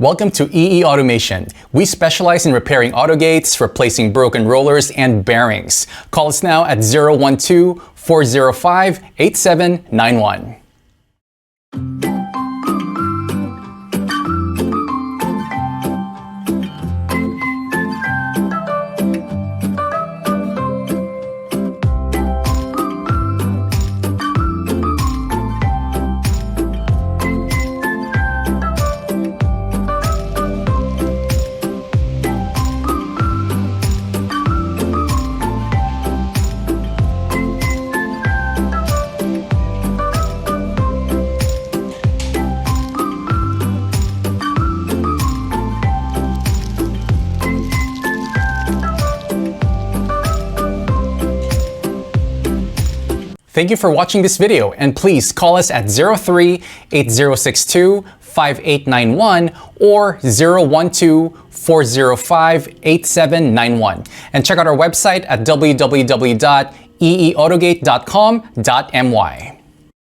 Welcome to EE Automation. We specialize in repairing autogates, replacing broken rollers, and bearings. Call us now at 012-405-8791. Thank you for watching this video, and please call us at 03-8062-5891 or 012-405-8791. And check out our website at www.eeautogate.com.my.